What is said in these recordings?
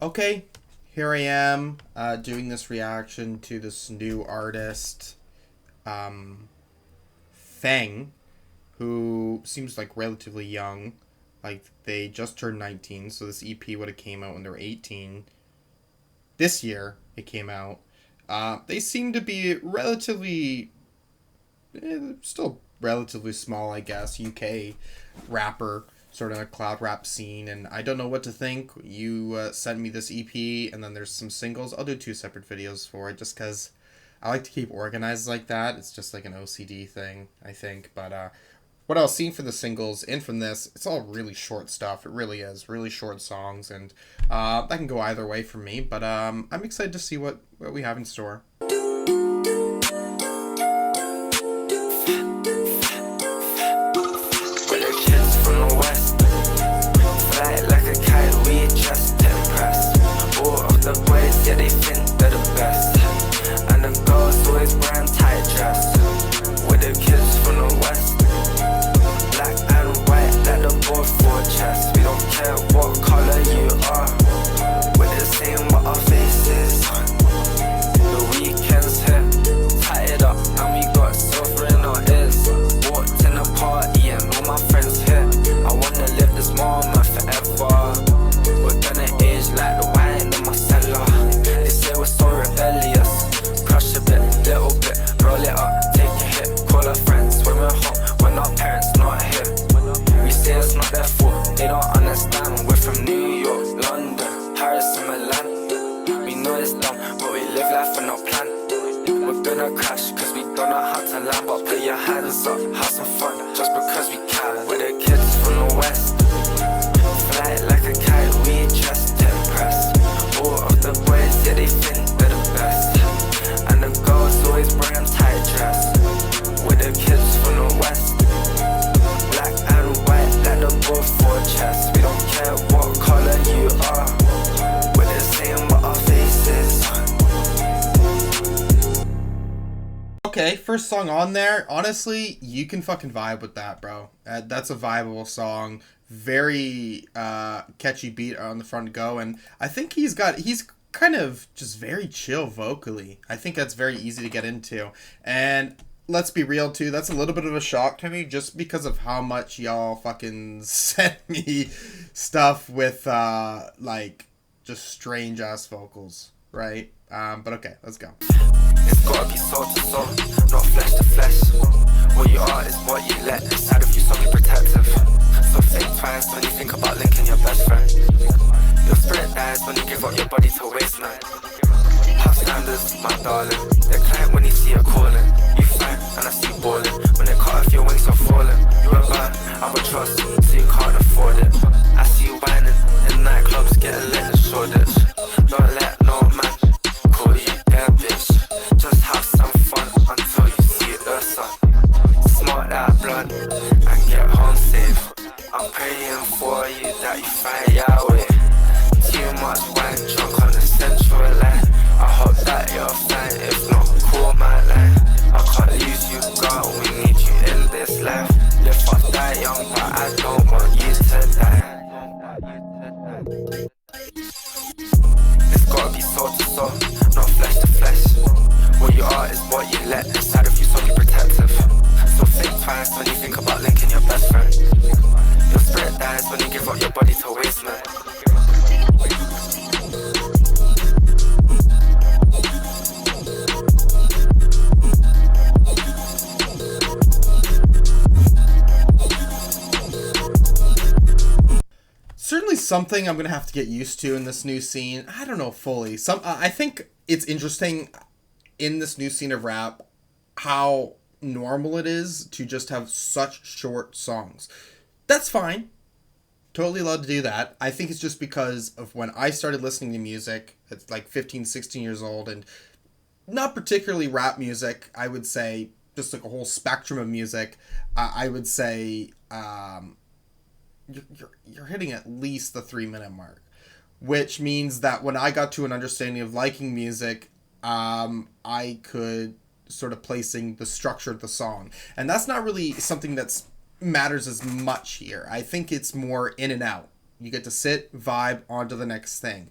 Okay, here I am doing this reaction to this new artist, um, Feng, who seems like relatively young. Like they just turned 19, so this EP would have came out when they were 18. This year it came out. They seem to be relatively, still relatively small, I guess, UK rapper, sort of a cloud rap scene, and I don't know what to think. You sent me this EP, and then there's some singles. I'll do two separate videos for it, just because I like to keep organized like that. It's just like an OCD thing, I think. But what I was seeing for the singles and from this, it's all really short stuff. It really is. Really short songs, and that can go either way for me. But I'm excited to see what we have in store. Yeah, they think they're the best. And the girls always wearing tight dress. With the kids from the west. Black and white, like the board for chest. We don't care what color you are. We're the same with our faces. The weekend's here, tie it up, and we got silver in our ears. Walked in the party and all my friends here. I wanna live this moment forever. We're gonna age like the wine in my cellar. They say we're so rebellious. Crush a bit, little bit, roll it up, take a hit. Call our friends when we're home, when our parents not here. We say it's not their fault, they don't understand. We're from New York, London, Paris and Milan. We know it's dumb, but we live life with no plan. We're gonna crash, cause we don't know how to land. But put your hands up, have some fun, just because we can. We're the kids from the west. Fly like a kite, we just impressed. All of the boys, yeah, they think they're the best. And the girls always wearing tight dress. With the kids from the west. Black and white, like the board for chest. We don't care what color you are. We're the same with our faces. Okay, first song on there. Honestly, you can fucking vibe with that, bro. That's a vibeable song. Very catchy beat on the front go, and I think he's kind of just very chill vocally. I think that's very easy to get into. And let's be real too, that's a little bit of a shock to me just because of how much y'all fucking sent me stuff with like just strange ass vocals, right? But okay, let's go. It's gotta be soul to soul, not flesh to flesh. What you are is what you let inside of you, so be protective. So think twice when you think about linking your best friend. Your spirit dies when you give up your body to waste man. Top standards, my darling. They're client when you see her calling. You fight and I see you balling. When they cut off your wings you're falling. You a bird, I'm a trust, so you can't afford it. I see you whining in nightclubs, getting lit in Shoreditch. Don't let no man call you their bitch. Just have some fun until you see the sun. Smoke that blunt and get home safe. I'm praying for you that you find your way. Too much wine drunk on the central line. I hope that you're fine, if not, call my line. I can't lose you, girl, we need you in this life. Live or die young, but I don't want you to die. It's gotta be soul to soul, not flesh to flesh. What you are is what you let inside of you, so be protective. So think twice when you think about linking your best friend. Your spirit dies when you give up your body to waste man. Certainly something I'm gonna have to get used to in this new scene. I don't know fully. I think it's interesting in this new scene of rap how normal it is to just have such short songs. That's fine. Totally allowed to do that. I think it's just because of when I started listening to music at like 15, 16 years old, and not particularly rap music, I would say just like a whole spectrum of music. I would say you're hitting at least the 3-minute mark, which means that when I got to an understanding of liking music, I could sort of placing the structure of the song, and that's not really something that's matters as much here. I think it's more in and out. You get to sit, vibe, on to the next thing.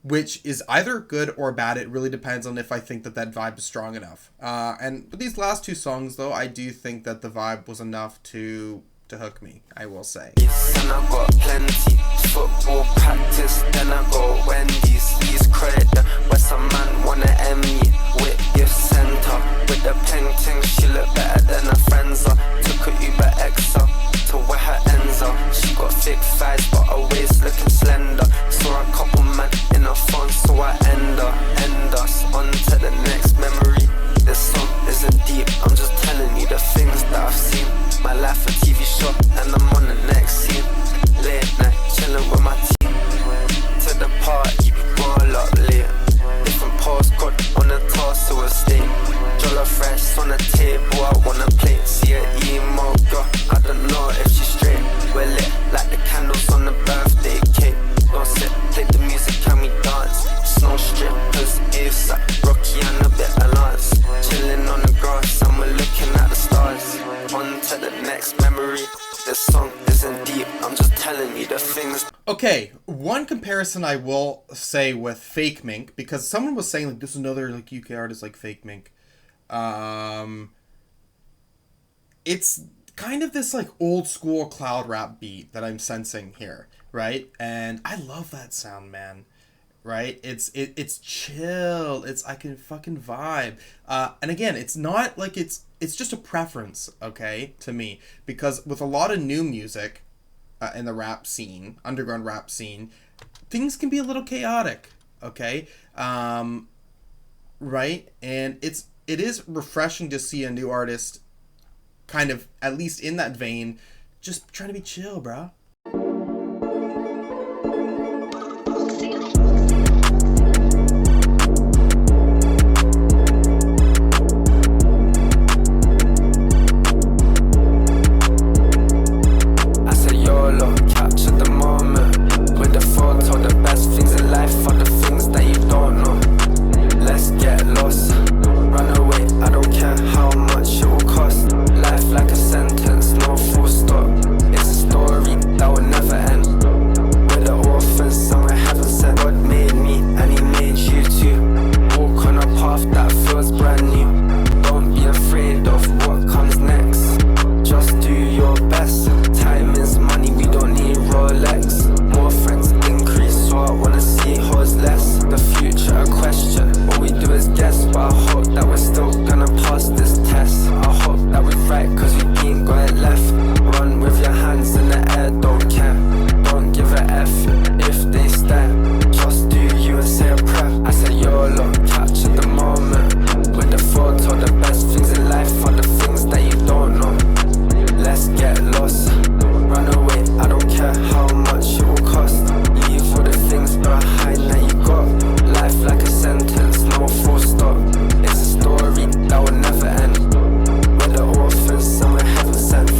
which is either good or bad. It really depends on if I think that vibe is strong enough. And with these last two songs, though, I do think that the vibe was enough to hook me, I will say. And I got plenty football practice, then I go Wendy's. These credit where some man wanna end me with gift center. With the peng ting, she look better than her friends are. Took a Uber Xer to where her ends are. She got thick thighs but her waist looking slender. Saw a couple man in her phone, so I end us on to the next memory. This song isn't deep, I'm just telling you the things that I've seen. My life a TV show and I'm on the next scene. Late night, chilling with my team. To the party, roll up late. Different postcode on the torso estate. Jollof rice on the table, I wanna plate. See her emo girl, I don't know if she's straight. We're lit like the candles on the birthday cake. Don't sit, play the music and we dance. Snow strippers, ASAP, Rocky and a bit of Lance. Chilling on the grass and we're looking at the stars. On to the next memory. This song isn't deep, I'm just telling you the things. Okay, one comparison I will say with Fake Mink, because someone was saying like this is another like UK artist like Fake Mink. It's kind of this like old school cloud rap beat that I'm sensing here, right? And I love that sound, man. Right? It's chill. I can fucking vibe. And again, it's not like it's just a preference, okay, to me, because with a lot of new music in the rap scene, underground rap scene, things can be a little chaotic, okay? Right? And it is refreshing to see a new artist kind of, at least in that vein, just trying to be chill, bro. YOLO, capture the moment with the photo. The best things in life are the things that you don't know. Let's get lost, run away, I don't care how much it will cost. Life like a sentence, no full stop. It's a story that will never end. We're the orphans, somewhere heaven sent. God made me and he made you too. Walk on a path that feels brand new. Don't be afraid of what comes next. Just do your best. Time is money, we don't need Rolex. More friends increase, so I wanna see hoes less. The future a question, what we do is guess. But I hope that we're still gonna pass this test. I hope that we're right, cause we ain't got it left. Run with your hands in the air, don't care. Don't give a F if they stare. Just do you and say a prayer. I said YOLO, capture the moment with the photo. The best things in life are the things that you don't know. Let's get lost, run away, I don't care how much it will cost. Leave all the things behind that you got. Life like a sentence, no full stop. It's a story that will never end. We're the orphans, somewhere heaven sent.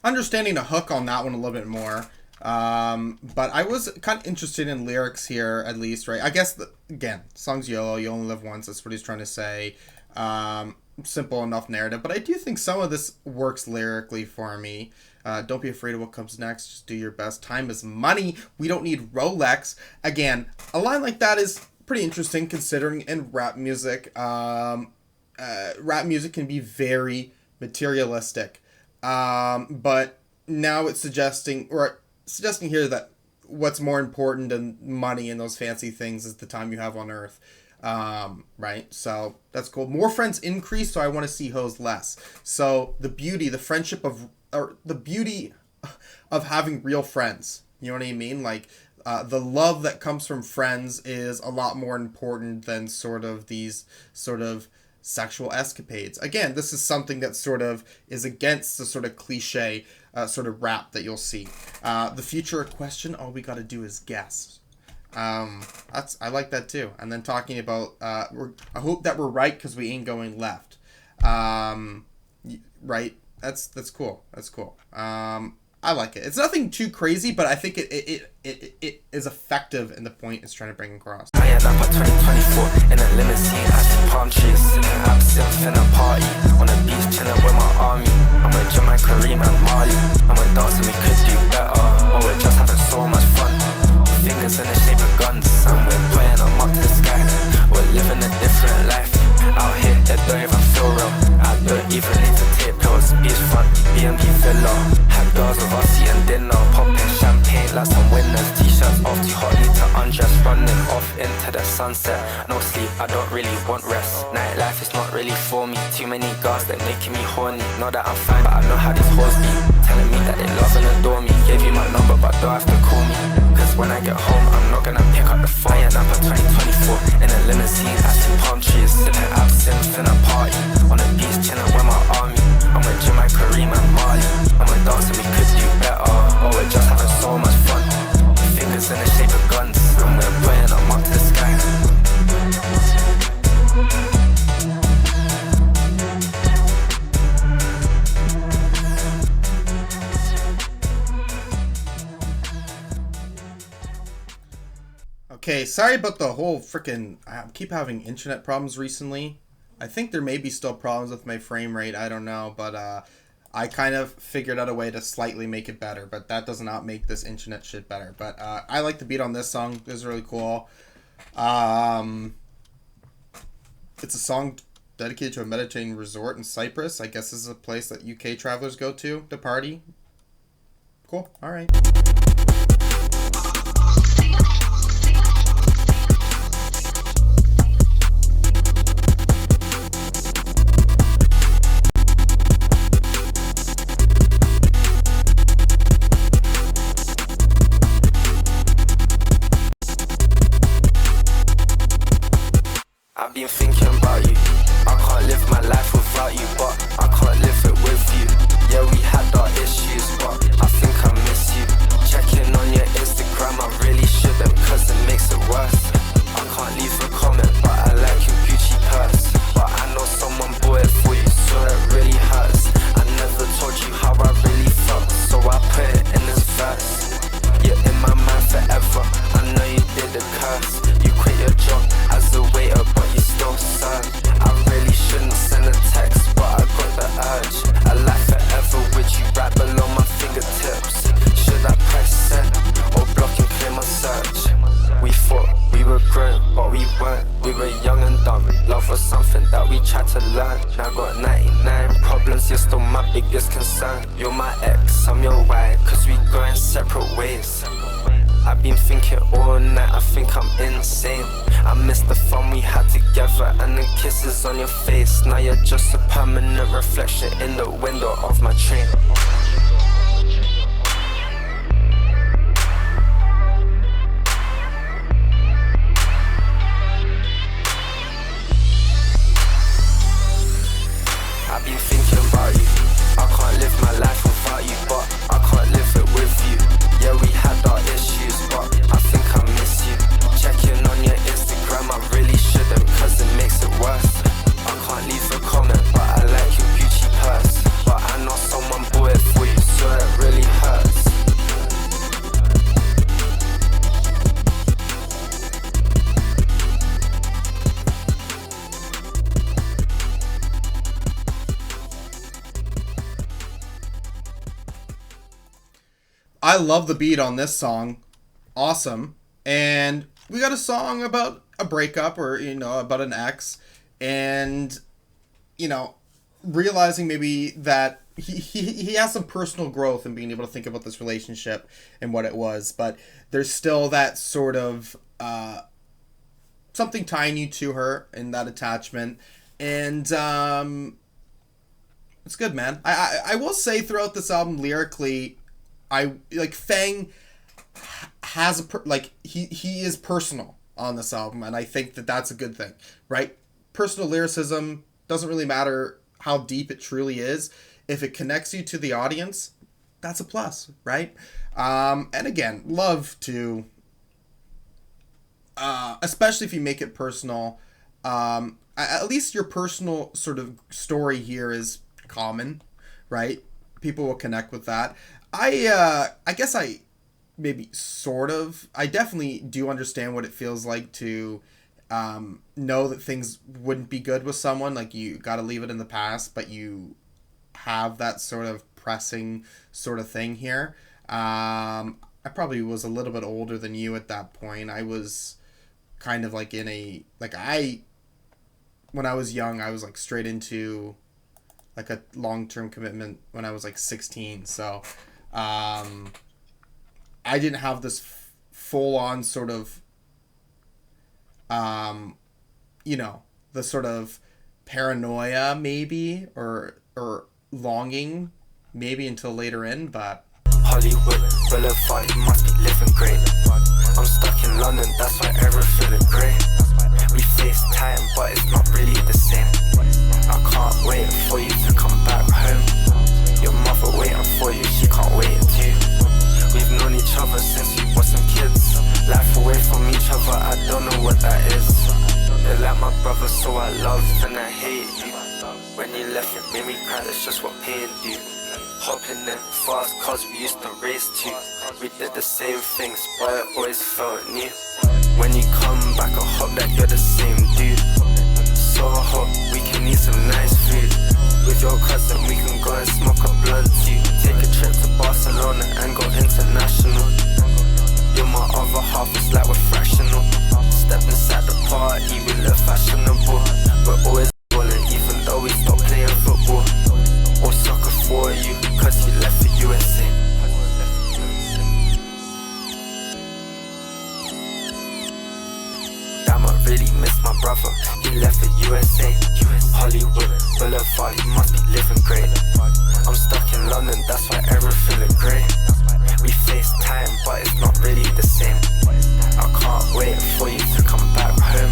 Understanding the hook on that one a little bit more. But I was kind of interested in lyrics here, at least, right? I guess, again, song's YOLO, you only live once, that's what he's trying to say. Simple enough narrative, but I do think some of this works lyrically for me. Don't be afraid of what comes next, just do your best. Time is money, we don't need Rolex. Again, a line like that is pretty interesting considering in rap music, rap music can be very materialistic. But now it's suggesting here that what's more important than money and those fancy things is the time you have on earth. Right? So that's cool. More friends increase, so I want to see hoes less. So the beauty of having real friends. You know what I mean? Like, the love that comes from friends is a lot more important than sort of these sort of sexual escapades. Again, this is something that sort of is against the sort of cliche sort of rap that you'll see. The future question, all we gotta do is guess. I like that too. And then talking about I hope that we're right because we ain't going left. Right? That's cool. That's cool. I like it. It's nothing too crazy, but I think it is effective in the point it's trying to bring across. Ayia Napa 2024 in a limousine, I see palm trees. Kareem and Marley. And we're dancing, we could do better, or we're just having so much fun. Fingers in the shape of guns, and we're putting them up to the sky. We're living a different life. Out here, it don't even feel real. I don't even need to take pills. Beach front, B&B villa. Had girls with us eating dinner, popping champagne like some winners. T-shirts off, too hot, need to undress. Running off into the sunset. No sleep, I don't really want rest. Nightlife is not really for me. Too many girls, they're making me horny. Know that I'm fine, but I know how these hoes be. Telling me that they love and adore me. Gave you my number, but don't have to call me. Cause when I get home, I'm not gonna pick up the phone. Ayia Napa 2024 in a limousine, I see palm trees. Sipping absinthe in a party. On the beach, chilling with my army. I'm with Jim, Kareem and Marley. And we're dancing, we could do better, or we're just having so much fun. Fingers in the shape of guns, and we're putting them up to the sky. Okay, sorry about the whole freaking... I keep having internet problems recently. I think there may be still problems with my frame rate, I don't know, but I kind of figured out a way to slightly make it better, but that does not make this internet shit better. But I like the beat on this song. It's really cool. It's a song dedicated to a Mediterranean resort in Cyprus. I guess this is a place that UK travelers go to party. Cool, alright. I've been thinking about you. I can't live my life without you, but I can't live it with you. Yeah, we had our issues, but I think I miss you. Checking on your Instagram, I really shouldn't, cause it makes it worse. I can't leave a comment, but I like your Gucci purse. But I know someone bought it for you, so it really hurts. I never told you how I really felt, so I put it in this verse. You're in my mind forever, I know you did a curse. You quit your job as a waiter, but you still serve. I really shouldn't send a text, but I got the urge. A life forever with you right below my fingertips. Should I press send or block and clear my search? We thought we were grown, but we weren't. We were young and dumb. Love was something that we tried to learn. Now got 99 problems, you're still my biggest concern. You're my ex, I'm your wife, cause we going separate ways. I've been thinking all night, I think I'm insane. I miss the fun we had together and the kisses on your face. Now you're just a permanent reflection in the window of my train. I've been thinking about you. I can't live my life without you, but I can't live it with you. Yeah, we had our issues, but I think I miss you. Checking on your Instagram, I really shouldn't, cause it makes it worse. I can't leave a comment, but I like your Gucci purse. But I know someone bought it for you, so it really hurts. I love the beat on this song. Awesome. And we got a song about a breakup or, about an ex. And, realizing maybe that he has some personal growth in being able to think about this relationship and what it was. But there's still that sort of something tying you to her in that attachment. And it's good, man. I will say throughout this album lyrically, Feng has he is personal on this album, and I think that that's a good thing, right? Personal lyricism doesn't really matter how deep it truly is. If it connects you to the audience, that's a plus, right? And again, love to, especially if you make it personal. At least your personal sort of story here is common, right? People will connect with that. I guess I definitely do understand what it feels like to know that things wouldn't be good with someone. Like, you got to leave it in the past, but you have that sort of depressing sort of thing here. I probably was a little bit older than you at that point. I was kind of like when I was young, I was like straight into like a long-term commitment when I was like 16. So I didn't have this full-on sort of, the sort of paranoia maybe or longing maybe until later in, but Hollywood Boulevard, you must be living great. I'm stuck in London, that's why everything feeling great. We FaceTime, but it's not really the same. I can't wait for you to come back home. Your mother waiting for you, she can't wait too. We've known each other since we were some kids. Life away from each other, I don't know what that is. You're like my brother, so I love and I hate you. When you left, it made me cry, that's just what pain do. Hopping in fast cars we used to race to. We did the same things, but it always felt new. When you come back, I hope that you're the same dude. So hot, we can eat some nice food. With your cousin, we can go and smoke a blunt too. Take a trip to Barcelona and go international. You're my other half, it's like we're fractional. Step inside the party, we look fashionable. We're always balling, even though we stopped playing football. Or soccer for you, cause you left for USA. Damn, I really miss my brother, he left for USA. Hollywood Boulevard, you must be living great. I'm stuck in London, that's why everything look great. We FaceTime, but it's not really the same. I can't wait for you to come back home.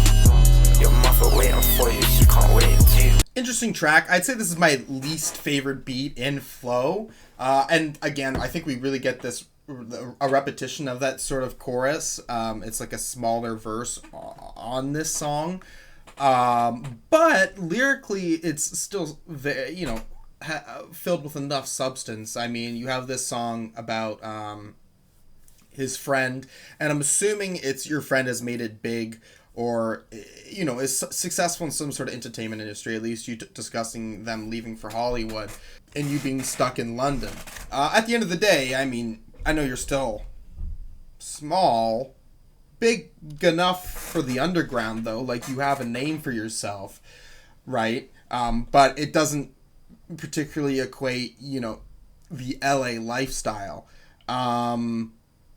Your mother waiting for you, she can't wait too. Interesting track. I'd say this is my least favorite beat in flow. And again, I think we really get a repetition of that sort of chorus. It's like a smaller verse on this song. But lyrically, it's still, filled with enough substance. I mean, you have this song about his friend, and I'm assuming it's your friend has made it big, or is successful in some sort of entertainment industry, at least you discussing them leaving for Hollywood and you being stuck in London. At the end of the day, I mean, I know you're still small, big enough for the underground though, like you have a name for yourself, right? But it doesn't particularly equate, the LA lifestyle.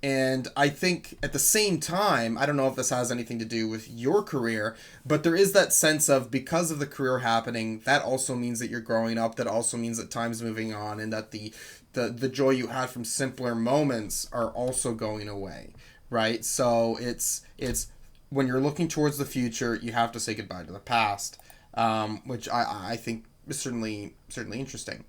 And I think at the same time, I don't know if this has anything to do with your career, but there is that sense of, because of the career happening, that also means that you're growing up, that also means that time's moving on, and that the joy you had from simpler moments are also going away, right? So it's when you're looking towards the future, you have to say goodbye to the past, which I think is certainly interesting.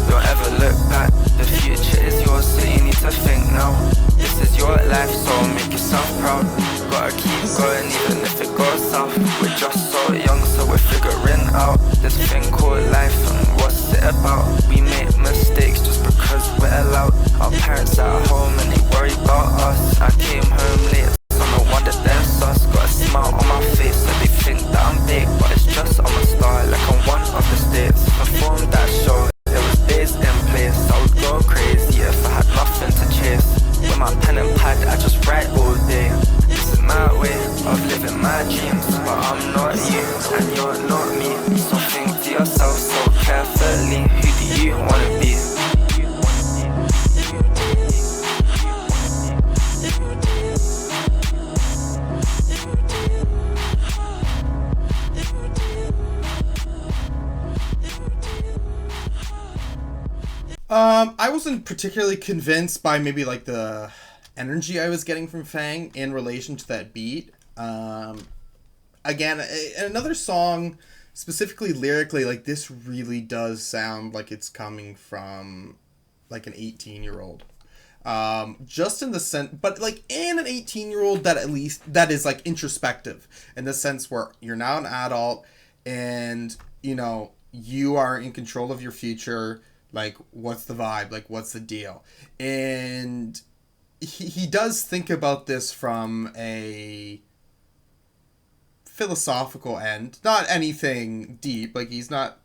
Don't ever look back, the future is yours, so you need to think now. This is your life, so make yourself proud. Gotta keep going even if it goes south. We're just so young, so we're figuring out this thing called life and what's it about. We make mistakes just because we're allowed. Our parents at home and they worry about us. I came home late, so no wonder they're sus. Got a smile on my face, so they think that I'm big, but it's just I'm a star, like I'm one of the states. Performed that show, it was days in place. I would go crazy if I had nothing to chase. With my pen and pad, I just write all day. This is my way of living my dreams, but I'm not you and you're not me. So think to yourself so carefully, who do you wanna be? I wasn't particularly convinced by maybe like the energy I was getting from Feng in relation to that beat. Again, another song, specifically lyrically, like this really does sound like it's coming from like an 18-year-old. Just in the sense, but like in an 18-year-old that at least, that is like introspective in the sense where you're now an adult and, you are in control of your future. Like, what's the vibe? Like, what's the deal? And, he does think about this from a philosophical end, not anything deep. Like he's not,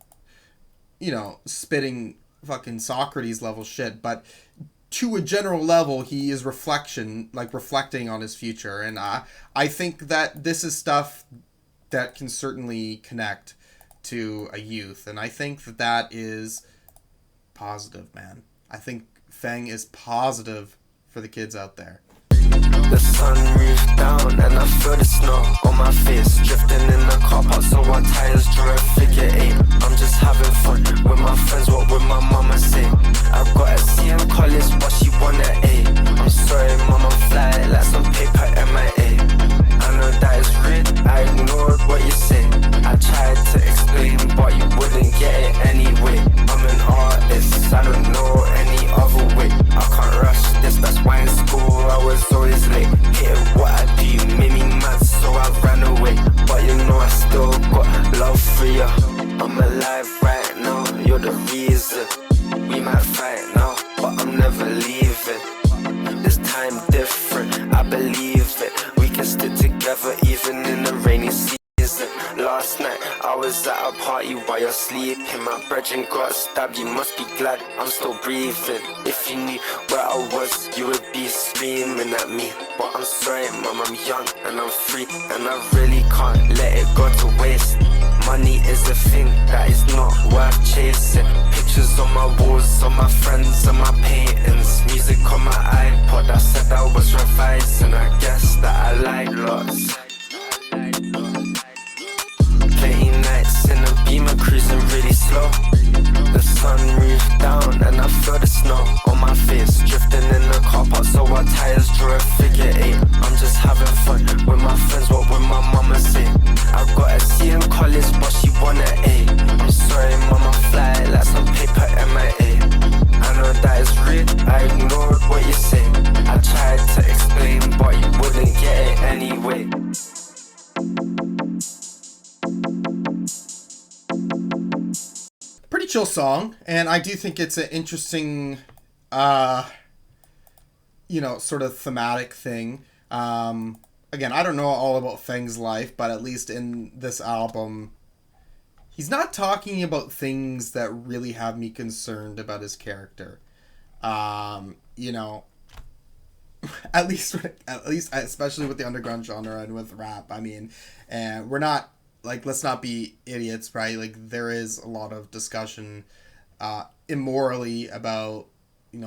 spitting fucking Socrates level shit, but to a general level, he is reflecting on his future, and I think that this is stuff that can certainly connect to a youth, and I think that is positive, man. I think Feng is positive for the kids out there. The sun moves down and I feel the snow on my face. Drifting in the car park so our tires draw a figure eight. I'm just having fun with my friends, what would my mama say? I've got a C in college but she want an A. I'm sorry mom, I'm fly like some paper MIA. I know that is rude, I ignored what you say. I tried to explain but you wouldn't get it anyway. I'm an artist, I don't know any other way. I can't rush this, that's why in school I was always late. Hated what I do, you made me mad so I ran away. But you know I still got love for you. I'm alive right now, you're the reason. We might fight now, but I'm never leaving. This time different, I believe it. We can stick together even in the rainy season. Last night I was at a party while you're sleeping. My brethren got stabbed, you must be glad I'm still breathing. If you knew where I was, you would be screaming at me. But I'm sorry mom, I'm young and I'm free, and I really can't let it go to waste. Money is a thing that is not worth chasing. Pictures on my walls, on my friends and my paintings. Music on my iPod, I said I was revising. I guess that I lied lots. Late nights in a Beamer cruising really slow. The sun moves down and I feel the snow on my face. Drifting in the car park so our tires draw a figure eight. I'm just having fun with my friends, what would my mama say? I've got a C in college but she want an A. I'm sorry mama, fly like some paper MIA. I know that is rude, I ignored what you say. I tried to explain but you wouldn't get it anyway. Pretty chill song, and I do think it's an interesting, sort of thematic thing. Again, I don't know all about Feng's life, but at least in this album, he's not talking about things that really have me concerned about his character. At least, especially with the underground genre and with rap. I mean, and we're not. Like, let's not be idiots, right? Like, there is a lot of discussion immorally about,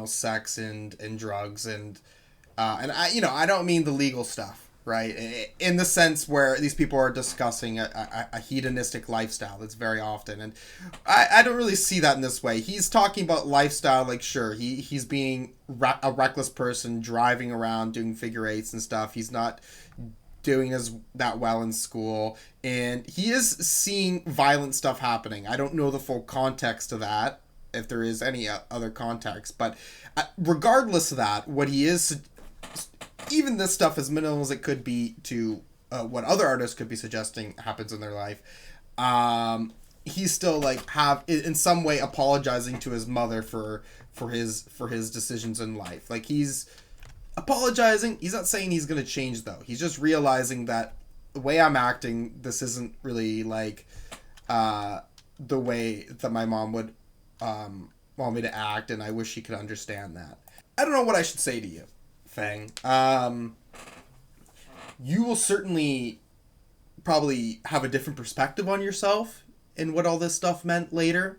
sex and drugs and I don't mean the legal stuff, right? In the sense where these people are discussing a hedonistic lifestyle. That's very often. And I don't really see that in this way. He's talking about lifestyle, like, sure, he's being a reckless person, driving around, doing figure eights and stuff. He's not doing that well in school, and he is seeing violent stuff happening. I don't know the full context of that, if there is any other context, but regardless of that, what he is, even this stuff, as minimal as it could be to what other artists could be suggesting happens in their life, he's still like in some way apologizing to his mother for his decisions in life. Like, he's apologizing. He's not saying he's going to change, though. He's just realizing that the way I'm acting, this isn't really like the way that my mom would want me to act, and I wish she could understand that. I don't know what I should say to you, Feng. You will certainly probably have a different perspective on yourself and what all this stuff meant later.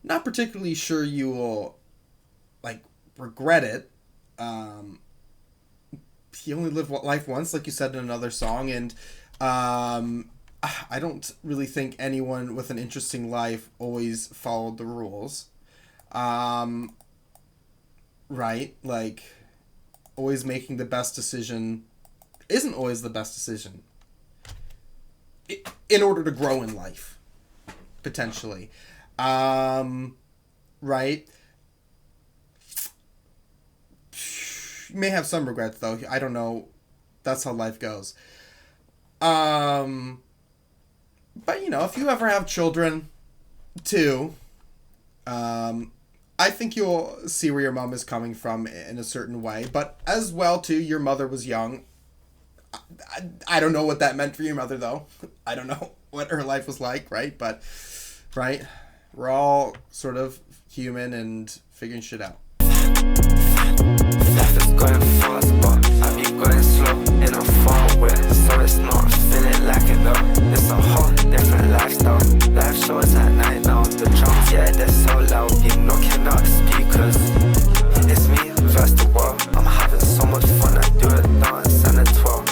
Not particularly sure you will, like, regret it. You only live life once, like you said in another song, and I don't really think anyone with an interesting life always followed the rules. Right? Like, always making the best decision isn't always the best decision in order to grow in life, potentially. Right? You may have some regrets, though. I don't know. That's how life goes. But, if you ever have children, too, I think you'll see where your mom is coming from in a certain way, but as well too, your mother was young. I don't know what that meant for your mother though. I don't know what her life was like, right? But right, we're all sort of human and figuring shit out. Life is going fast, but I be going slow in a far way, so it's not feeling like it though. It's a whole different lifestyle. Live shows at night now. The drums, yeah, they're so loud. Be knocking out the speakers. It's me versus the world. I'm having so much fun. I do a dance and a twirl.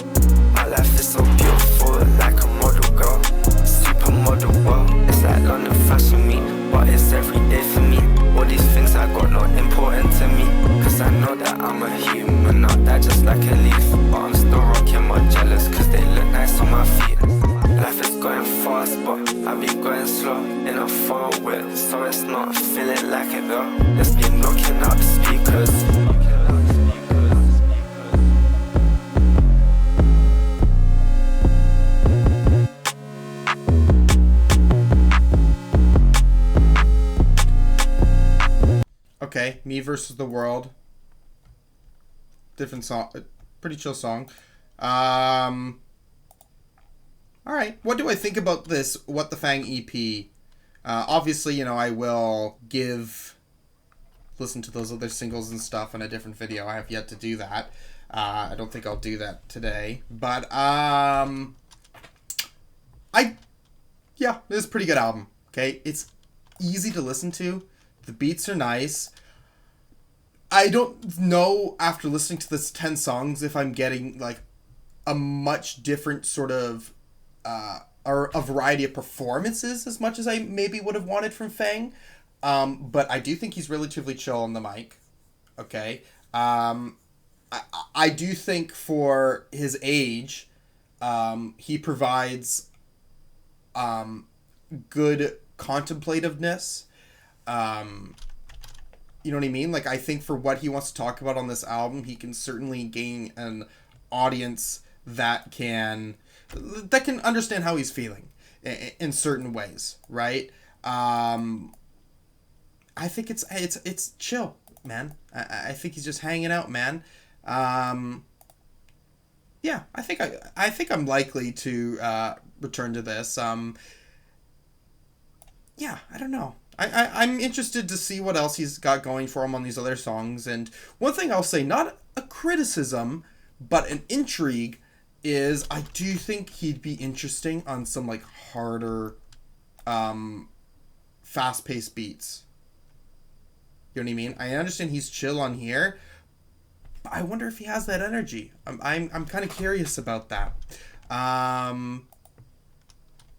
My life is so beautiful, like a model girl, supermodel world. It's like London Fashion Week, but it's every day for me. All these things I got not important to me, cause I know that I'm a human, not that just like a leaf. But I'm still rocking my jealous, cause they look nice on my feet. Life is going fast, but I be going slow in a far way, so it's not feeling like it though. Let's be knocking out the speakers. Okay, Me versus the World. Different song, pretty chill song. All right, what do I think about this What the Fang EP? Obviously, I will listen to those other singles and stuff in a different video. I have yet to do that. I don't think I'll do that today, but yeah, this is a pretty good album. Okay, it's easy to listen to. The beats are nice. I don't know after listening to this 10 songs if I'm getting like a much different sort of or a variety of performances as much as I maybe would have wanted from Feng. But I do think he's relatively chill on the mic. Okay. I do think for his age, he provides good contemplativeness. You know what I mean? Like, I think for what he wants to talk about on this album, he can certainly gain an audience that can understand how he's feeling in certain ways, right? I think it's chill, man. I think he's just hanging out, man. Yeah, I think I'm likely to return to this. Yeah, I don't know. I'm interested to see what else he's got going for him on these other songs. And one thing I'll say, not a criticism, but an intrigue, is I do think he'd be interesting on some like harder, fast-paced beats. You know what I mean? I understand he's chill on here, but I wonder if he has that energy. I'm kind of curious about that.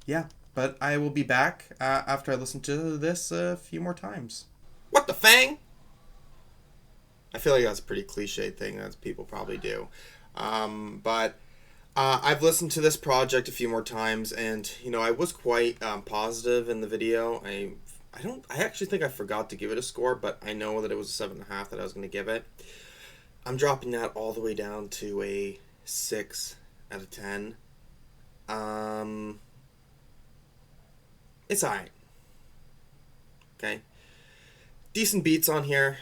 Yeah. But I will be back after I listen to this a few more times. What the Fang? I feel like that's a pretty cliche thing that people probably do. But I've listened to this project a few more times, and I was quite positive in the video. I actually think I forgot to give it a score, but I know that it was a 7.5 that I was going to give it. I'm dropping that all the way down to a 6 out of 10. It's alright. Okay. Decent beats on here.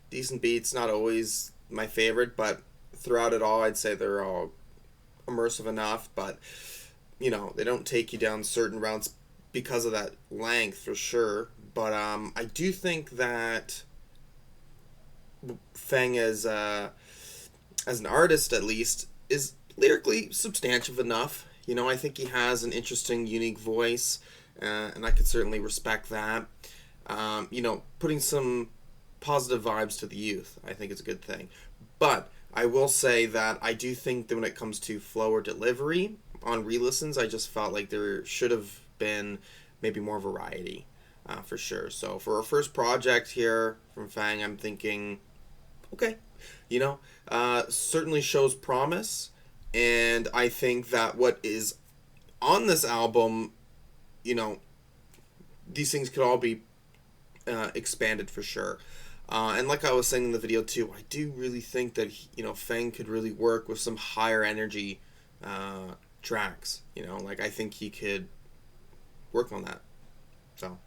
Decent beats, not always my favorite, but throughout it all, I'd say they're all immersive enough, but, they don't take you down certain routes because of that length, for sure. But I do think that Feng, as an artist at least, is lyrically substantive enough. I think he has an interesting, unique voice. And I could certainly respect that. Putting some positive vibes to the youth, I think is a good thing. But I will say that I do think that when it comes to flow or delivery on re-listens, I just felt like there should have been maybe more variety, for sure. So for our first project here from Feng, I'm thinking, okay, certainly shows promise. And I think that what is on this album, these things could all be expanded for sure. And like I was saying in the video too, I do really think that, Feng could really work with some higher energy tracks. I think he could work on that. So,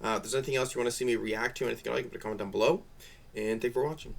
If there's anything else you want to see me react to, anything you like, put a comment down below. And thank you for watching.